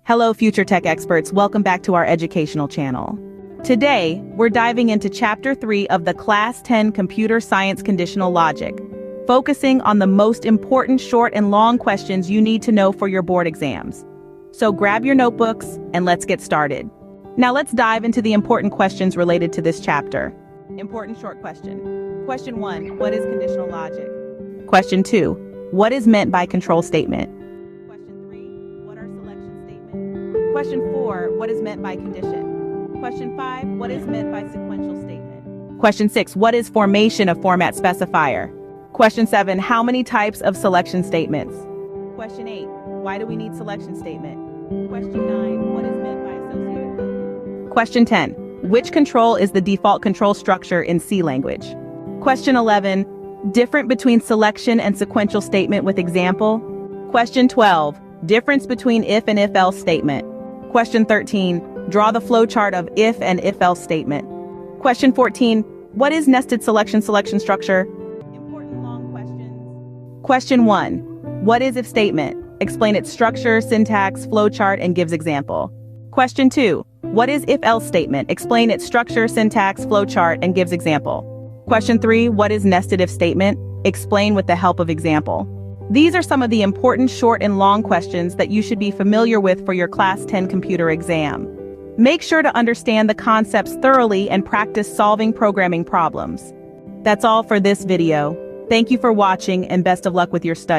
Hello, future tech experts. Welcome back to our educational channel. Today, we're diving into Chapter 3 of the Class 10 Computer Science Conditional Logic, focusing on the most important short and long questions you need to know for your board exams. So grab your notebooks and let's get started. Now let's dive into the important questions related to this chapter. Important short question. Question 1, what is conditional logic? Question 2, what is meant by control statement? Question 3, what are selection statements? Question 4, what is meant by condition? Question 5, what is meant by sequential statement? Question 6, what is formation of format specifier? Question 7, how many types of selection statements? Question 8, why do we need selection statement? Question 9, what is meant by associative code? Question 10, which control is the default control structure in C language? Question 11, difference between selection and sequential statement with example? Question 12, difference between if and if-else statement? Question 13, draw the flowchart of if and if-else statement. Question 14, what is nested selection structure? Important long questions. Question 1, what is if statement? Explain its structure, syntax, flowchart, and gives example. Question 2, what is if-else statement? Explain its structure, syntax, flowchart, and gives example. Question 3, what is nested if statement? Explain with the help of example. These are some of the important short and long questions that you should be familiar with for your Class 10 computer exam. Make sure to understand the concepts thoroughly and practice solving programming problems. That's all for this video. Thank you for watching and best of luck with your studies.